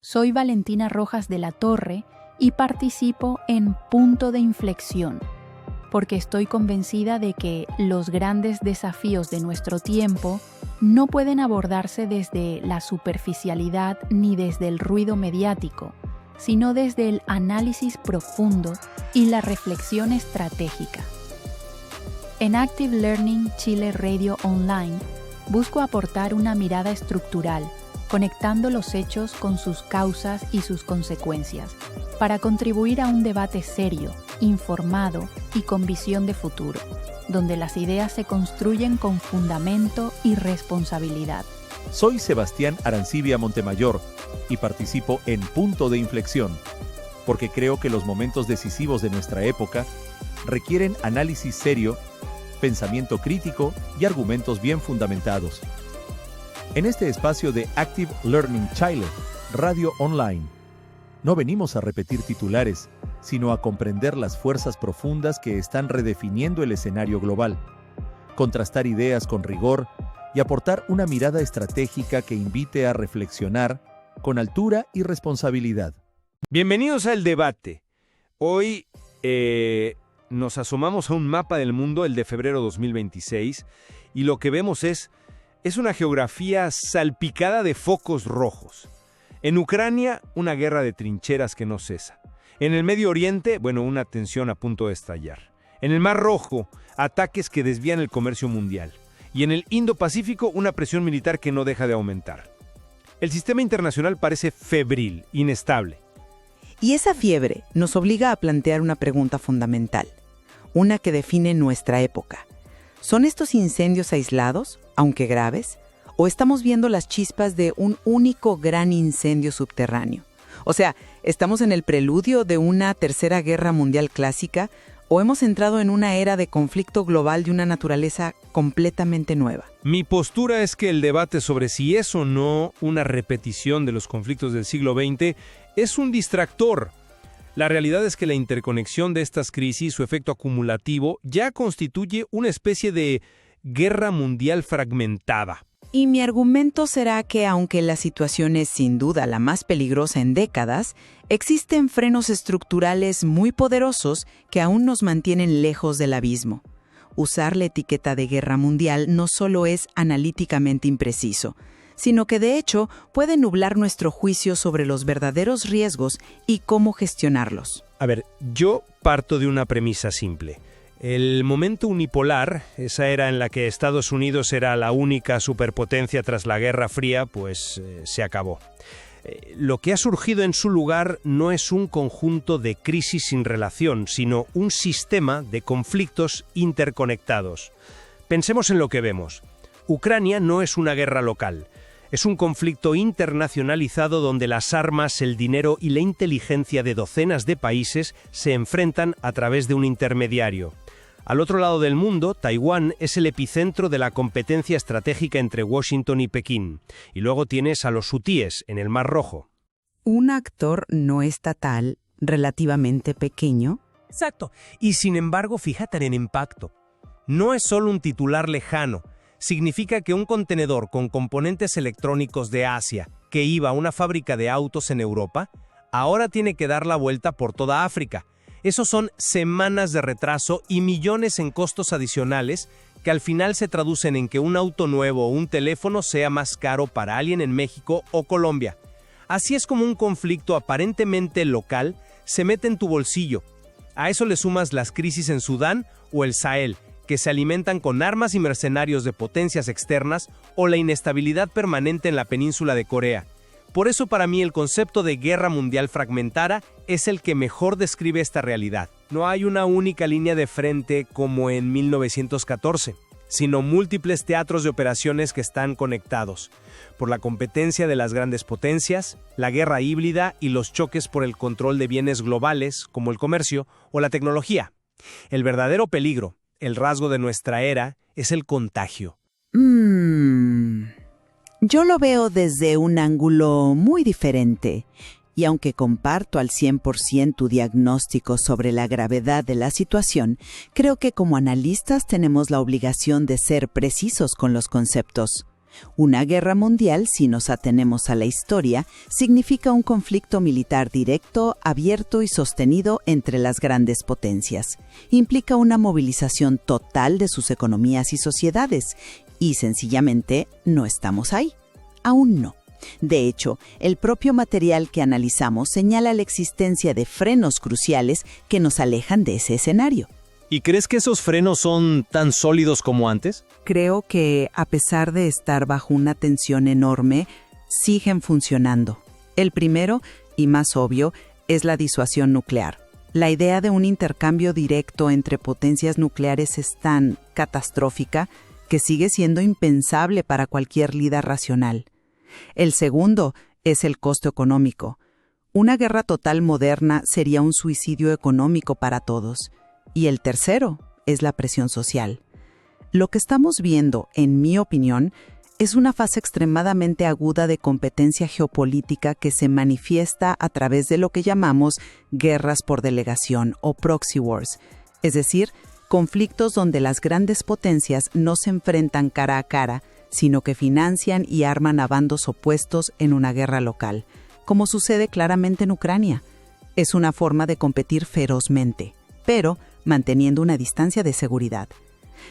Soy Valentina Rojas de la Torre y participo en Punto de Inflexión, porque estoy convencida de que los grandes desafíos de nuestro tiempo no pueden abordarse desde la superficialidad ni desde el ruido mediático, sino desde el análisis profundo y la reflexión estratégica. En Active Learning Chile Radio Online, busco aportar una mirada estructural, conectando los hechos con sus causas y sus consecuencias, para contribuir a un debate serio, informado y con visión de futuro, donde las ideas se construyen con fundamento y responsabilidad. Soy Sebastián Arancibia Montemayor y participo en Punto de Inflexión, porque creo que los momentos decisivos de nuestra época requieren análisis serio, pensamiento crítico y argumentos bien fundamentados. En este espacio de Active Learning Chile, Radio Online, no venimos a repetir titulares, sino a comprender las fuerzas profundas que están redefiniendo el escenario global, contrastar ideas con rigor y aportar una mirada estratégica que invite a reflexionar con altura y responsabilidad. Bienvenidos al debate. Hoy nos asomamos a un mapa del mundo, el de febrero 2026, y lo que vemos es una geografía salpicada de focos rojos. En Ucrania, una guerra de trincheras que no cesa. En el Medio Oriente, una tensión a punto de estallar. En el Mar Rojo, ataques que desvían el comercio mundial. Y en el Indo-Pacífico, una presión militar que no deja de aumentar. El sistema internacional parece febril, inestable. Y esa fiebre nos obliga a plantear una pregunta fundamental, una que define nuestra época. ¿Son estos incendios aislados, aunque graves, o estamos viendo las chispas de un único gran incendio subterráneo? O sea, ¿estamos en el preludio de una tercera guerra mundial clásica o hemos entrado en una era de conflicto global de una naturaleza completamente nueva? Mi postura es que el debate sobre si es o no una repetición de los conflictos del siglo XX es un distractor. La realidad es que la interconexión de estas crisis, su efecto acumulativo, ya constituye una especie de guerra mundial fragmentada. Y mi argumento será que aunque la situación es sin duda la más peligrosa en décadas, existen frenos estructurales muy poderosos que aún nos mantienen lejos del abismo. Usar la etiqueta de guerra mundial no solo es analíticamente impreciso, sino que de hecho puede nublar nuestro juicio sobre los verdaderos riesgos y cómo gestionarlos. A ver, yo parto de una premisa simple. El momento unipolar, esa era en la que Estados Unidos era la única superpotencia tras la Guerra Fría, se acabó. Lo que ha surgido en su lugar no es un conjunto de crisis sin relación, sino un sistema de conflictos interconectados. Pensemos en lo que vemos. Ucrania no es una guerra local. Es un conflicto internacionalizado donde las armas, el dinero y la inteligencia de docenas de países se enfrentan a través de un intermediario. Al otro lado del mundo, Taiwán es el epicentro de la competencia estratégica entre Washington y Pekín. Y luego tienes a los hutíes en el Mar Rojo. Un actor no estatal relativamente pequeño. Exacto. Y sin embargo, fíjate en el impacto. No es solo un titular lejano. Significa que un contenedor con componentes electrónicos de Asia que iba a una fábrica de autos en Europa, ahora tiene que dar la vuelta por toda África. Esos son semanas de retraso y millones en costos adicionales que al final se traducen en que un auto nuevo o un teléfono sea más caro para alguien en México o Colombia. Así es como un conflicto aparentemente local se mete en tu bolsillo. A eso le sumas las crisis en Sudán o el Sahel, que se alimentan con armas y mercenarios de potencias externas, o la inestabilidad permanente en la península de Corea. Por eso para mí el concepto de guerra mundial fragmentada es el que mejor describe esta realidad. No hay una única línea de frente como en 1914, sino múltiples teatros de operaciones que están conectados por la competencia de las grandes potencias, la guerra híbrida y los choques por el control de bienes globales como el comercio o la tecnología. El verdadero peligro, el rasgo de nuestra era, es el contagio. Yo lo veo desde un ángulo muy diferente. Y aunque comparto al 100% tu diagnóstico sobre la gravedad de la situación, creo que como analistas tenemos la obligación de ser precisos con los conceptos. Una guerra mundial, si nos atenemos a la historia, significa un conflicto militar directo, abierto y sostenido entre las grandes potencias. Implica una movilización total de sus economías y sociedades, y sencillamente no estamos ahí. Aún no. De hecho, el propio material que analizamos señala la existencia de frenos cruciales que nos alejan de ese escenario. ¿Y crees que esos frenos son tan sólidos como antes? Creo que, a pesar de estar bajo una tensión enorme, siguen funcionando. El primero, y más obvio, es la disuasión nuclear. La idea de un intercambio directo entre potencias nucleares es tan catastrófica que sigue siendo impensable para cualquier líder racional. El segundo es el costo económico. Una guerra total moderna sería un suicidio económico para todos. Y el tercero es la presión social. Lo que estamos viendo, en mi opinión, es una fase extremadamente aguda de competencia geopolítica que se manifiesta a través de lo que llamamos guerras por delegación o proxy wars, es decir, conflictos donde las grandes potencias no se enfrentan cara a cara, sino que financian y arman a bandos opuestos en una guerra local, como sucede claramente en Ucrania. Es una forma de competir ferozmente, pero manteniendo una distancia de seguridad.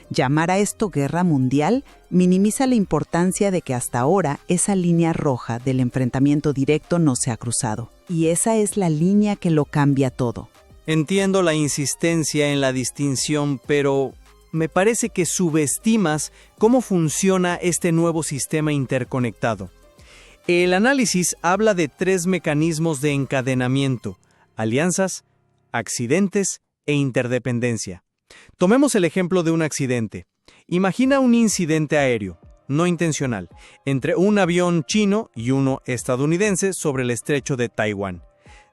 Llamar a esto guerra mundial minimiza la importancia de que hasta ahora esa línea roja del enfrentamiento directo no se ha cruzado. Y esa es la línea que lo cambia todo. Entiendo la insistencia en la distinción, pero me parece que subestimas cómo funciona este nuevo sistema interconectado. El análisis habla de 3 mecanismos de encadenamiento: alianzas, accidentes e interdependencia. Tomemos el ejemplo de un accidente. Imagina un incidente aéreo, no intencional, entre un avión chino y uno estadounidense sobre el estrecho de Taiwán.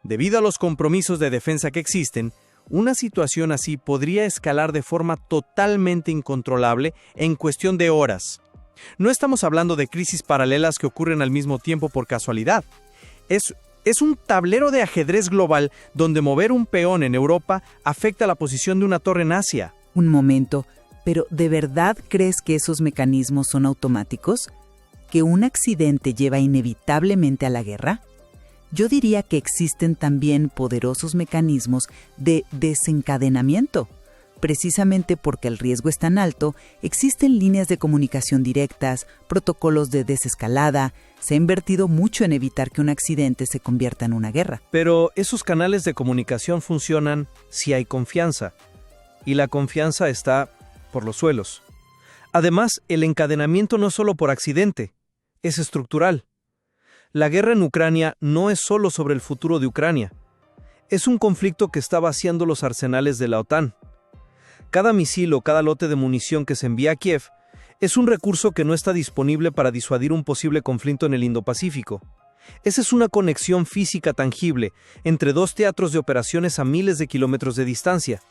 Debido a los compromisos de defensa que existen, una situación así podría escalar de forma totalmente incontrolable en cuestión de horas. No estamos hablando de crisis paralelas que ocurren al mismo tiempo por casualidad. Es un tablero de ajedrez global donde mover un peón en Europa afecta la posición de una torre en Asia. Un momento, pero ¿de verdad crees que esos mecanismos son automáticos? ¿Que un accidente lleva inevitablemente a la guerra? Yo diría que existen también poderosos mecanismos de desencadenamiento. Precisamente porque el riesgo es tan alto, existen líneas de comunicación directas, protocolos de desescalada. Se ha invertido mucho en evitar que un accidente se convierta en una guerra. Pero esos canales de comunicación funcionan si hay confianza. Y la confianza está por los suelos. Además, el encadenamiento no es solo por accidente, es estructural. La guerra en Ucrania no es solo sobre el futuro de Ucrania. Es un conflicto que está vaciando los arsenales de la OTAN. Cada misil o cada lote de munición que se envía a Kiev es un recurso que no está disponible para disuadir un posible conflicto en el Indo-Pacífico. Esa es una conexión física tangible entre 2 teatros de operaciones a miles de kilómetros de distancia.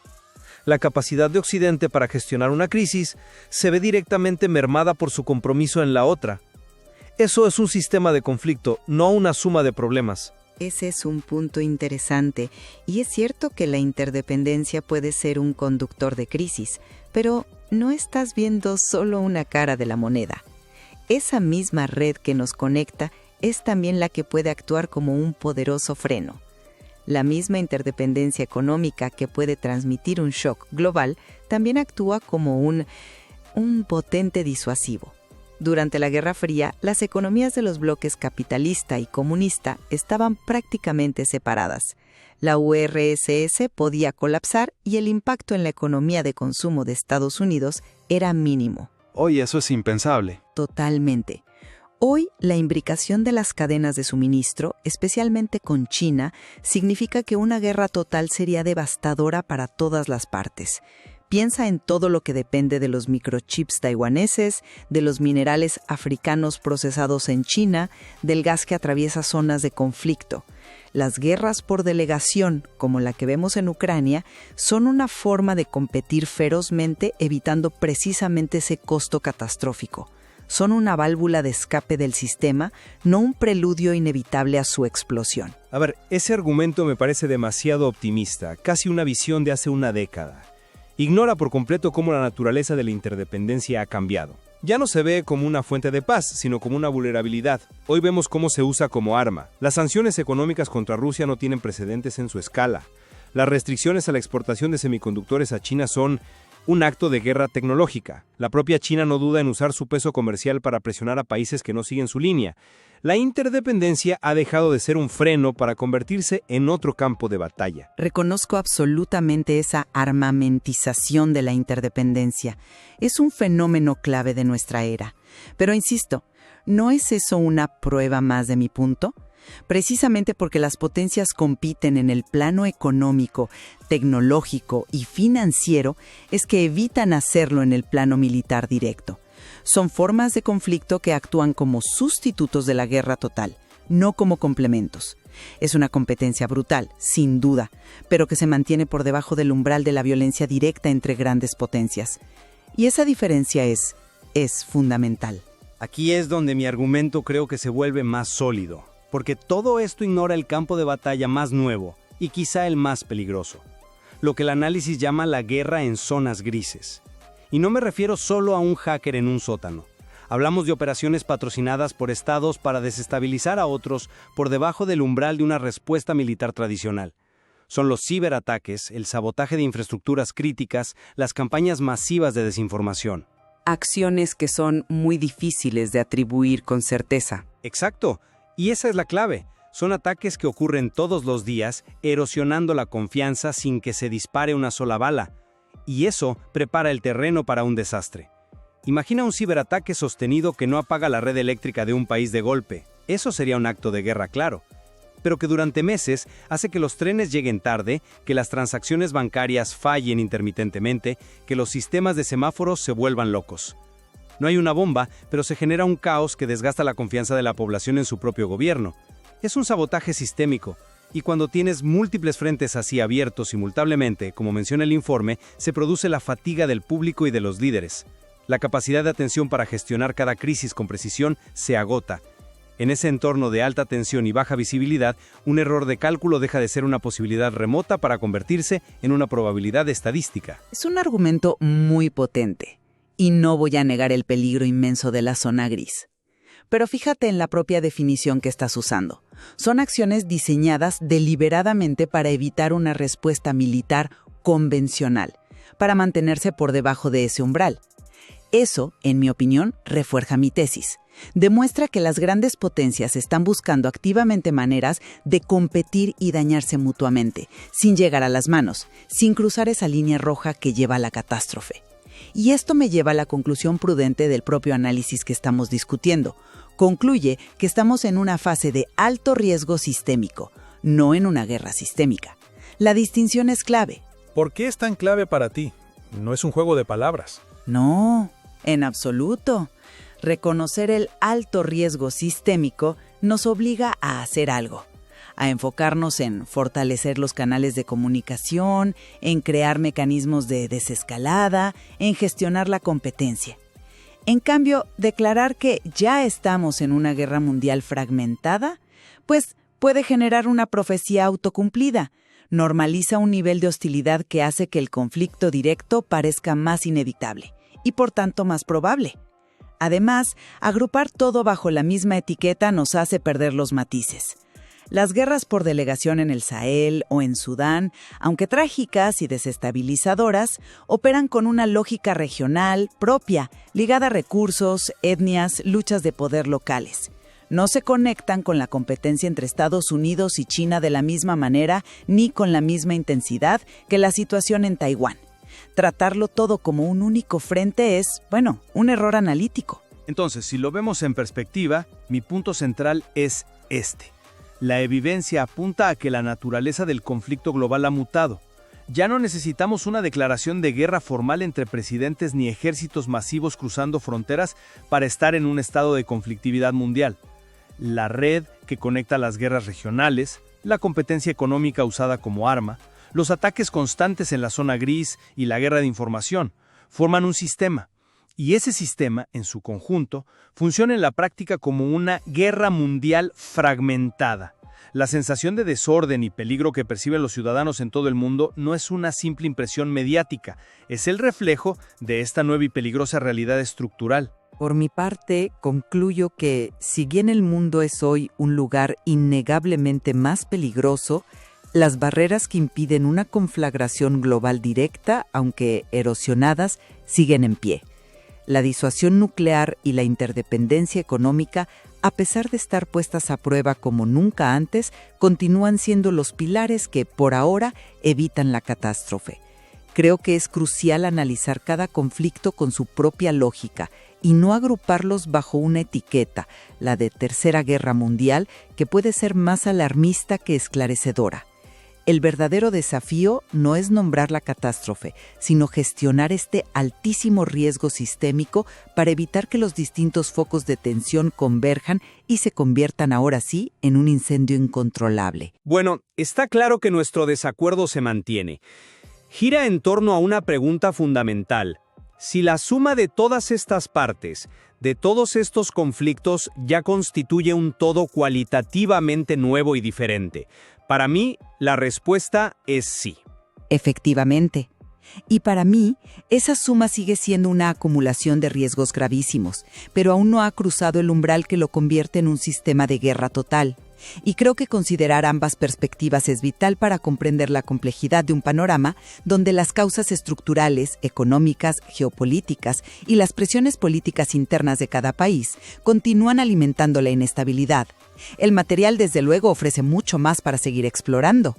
La capacidad de Occidente para gestionar una crisis se ve directamente mermada por su compromiso en la otra. Eso es un sistema de conflicto, no una suma de problemas. Ese es un punto interesante, y es cierto que la interdependencia puede ser un conductor de crisis, pero no estás viendo solo una cara de la moneda. Esa misma red que nos conecta es también la que puede actuar como un poderoso freno. La misma interdependencia económica que puede transmitir un shock global también actúa como un potente disuasivo. Durante la Guerra Fría, las economías de los bloques capitalista y comunista estaban prácticamente separadas. La URSS podía colapsar y el impacto en la economía de consumo de Estados Unidos era mínimo. Hoy eso es impensable. Totalmente. Hoy, la imbricación de las cadenas de suministro, especialmente con China, significa que una guerra total sería devastadora para todas las partes. Piensa en todo lo que depende de los microchips taiwaneses, de los minerales africanos procesados en China, del gas que atraviesa zonas de conflicto. Las guerras por delegación, como la que vemos en Ucrania, son una forma de competir ferozmente evitando precisamente ese costo catastrófico. Son una válvula de escape del sistema, no un preludio inevitable a su explosión. A ver, ese argumento me parece demasiado optimista, casi una visión de hace una década. Ignora por completo cómo la naturaleza de la interdependencia ha cambiado. Ya no se ve como una fuente de paz, sino como una vulnerabilidad. Hoy vemos cómo se usa como arma. Las sanciones económicas contra Rusia no tienen precedentes en su escala. Las restricciones a la exportación de semiconductores a China son un acto de guerra tecnológica. La propia China no duda en usar su peso comercial para presionar a países que no siguen su línea. La interdependencia ha dejado de ser un freno para convertirse en otro campo de batalla. Reconozco absolutamente esa armamentización de la interdependencia. Es un fenómeno clave de nuestra era. Pero insisto, ¿no es eso una prueba más de mi punto? Precisamente porque las potencias compiten en el plano económico, tecnológico y financiero, es que evitan hacerlo en el plano militar directo. Son formas de conflicto que actúan como sustitutos de la guerra total, no como complementos. Es una competencia brutal, sin duda, pero que se mantiene por debajo del umbral de la violencia directa entre grandes potencias. Y esa diferencia es fundamental. Aquí es donde mi argumento creo que se vuelve más sólido, porque todo esto ignora el campo de batalla más nuevo y quizá el más peligroso, lo que el análisis llama la guerra en zonas grises. Y no me refiero solo a un hacker en un sótano. Hablamos de operaciones patrocinadas por estados para desestabilizar a otros por debajo del umbral de una respuesta militar tradicional. Son los ciberataques, el sabotaje de infraestructuras críticas, las campañas masivas de desinformación. Acciones que son muy difíciles de atribuir con certeza. Exacto, y esa es la clave. Son ataques que ocurren todos los días, erosionando la confianza sin que se dispare una sola bala. Y eso prepara el terreno para un desastre. Imagina un ciberataque sostenido que no apaga la red eléctrica de un país de golpe. Eso sería un acto de guerra, claro. Pero que durante meses hace que los trenes lleguen tarde, que las transacciones bancarias fallen intermitentemente, que los sistemas de semáforos se vuelvan locos. No hay una bomba, pero se genera un caos que desgasta la confianza de la población en su propio gobierno. Es un sabotaje sistémico. Y cuando tienes múltiples frentes así abiertos simultáneamente, como menciona el informe, se produce la fatiga del público y de los líderes. La capacidad de atención para gestionar cada crisis con precisión se agota. En ese entorno de alta tensión y baja visibilidad, un error de cálculo deja de ser una posibilidad remota para convertirse en una probabilidad estadística. Es un argumento muy potente, y no voy a negar el peligro inmenso de la zona gris. Pero fíjate en la propia definición que estás usando. Son acciones diseñadas deliberadamente para evitar una respuesta militar convencional, para mantenerse por debajo de ese umbral. Eso, en mi opinión, refuerza mi tesis. Demuestra que las grandes potencias están buscando activamente maneras de competir y dañarse mutuamente, sin llegar a las manos, sin cruzar esa línea roja que lleva a la catástrofe. Y esto me lleva a la conclusión prudente del propio análisis que estamos discutiendo. Concluye que estamos en una fase de alto riesgo sistémico, no en una guerra sistémica. La distinción es clave. ¿Por qué es tan clave para ti? No es un juego de palabras. No, en absoluto. Reconocer el alto riesgo sistémico nos obliga a hacer algo, a enfocarnos en fortalecer los canales de comunicación, en crear mecanismos de desescalada, en gestionar la competencia. En cambio, declarar que ya estamos en una guerra mundial fragmentada, pues puede generar una profecía autocumplida. Normaliza un nivel de hostilidad que hace que el conflicto directo parezca más inevitable y por tanto más probable. Además, agrupar todo bajo la misma etiqueta nos hace perder los matices. Las guerras por delegación en el Sahel o en Sudán, aunque trágicas y desestabilizadoras, operan con una lógica regional propia, ligada a recursos, etnias, luchas de poder locales. No se conectan con la competencia entre Estados Unidos y China de la misma manera ni con la misma intensidad que la situación en Taiwán. Tratarlo todo como un único frente es, un error analítico. Entonces, si lo vemos en perspectiva, mi punto central es este. La evidencia apunta a que la naturaleza del conflicto global ha mutado. Ya no necesitamos una declaración de guerra formal entre presidentes ni ejércitos masivos cruzando fronteras para estar en un estado de conflictividad mundial. La red que conecta las guerras regionales, la competencia económica usada como arma, los ataques constantes en la zona gris y la guerra de información forman un sistema. Y ese sistema, en su conjunto, funciona en la práctica como una guerra mundial fragmentada. La sensación de desorden y peligro que perciben los ciudadanos en todo el mundo no es una simple impresión mediática, es el reflejo de esta nueva y peligrosa realidad estructural. Por mi parte, concluyo que, si bien el mundo es hoy un lugar innegablemente más peligroso, las barreras que impiden una conflagración global directa, aunque erosionadas, siguen en pie. La disuasión nuclear y la interdependencia económica, a pesar de estar puestas a prueba como nunca antes, continúan siendo los pilares que, por ahora, evitan la catástrofe. Creo que es crucial analizar cada conflicto con su propia lógica y no agruparlos bajo una etiqueta, la de Tercera Guerra Mundial, que puede ser más alarmista que esclarecedora. El verdadero desafío no es nombrar la catástrofe, sino gestionar este altísimo riesgo sistémico para evitar que los distintos focos de tensión converjan y se conviertan ahora sí en un incendio incontrolable. Bueno, está claro que nuestro desacuerdo se mantiene. Gira en torno a una pregunta fundamental. Si la suma de todas estas partes, de todos estos conflictos, ya constituye un todo cualitativamente nuevo y diferente. Para mí, la respuesta es sí. Efectivamente. Y para mí, esa suma sigue siendo una acumulación de riesgos gravísimos, pero aún no ha cruzado el umbral que lo convierte en un sistema de guerra total. Y creo que considerar ambas perspectivas es vital para comprender la complejidad de un panorama donde las causas estructurales, económicas, geopolíticas y las presiones políticas internas de cada país continúan alimentando la inestabilidad. El material, desde luego, ofrece mucho más para seguir explorando.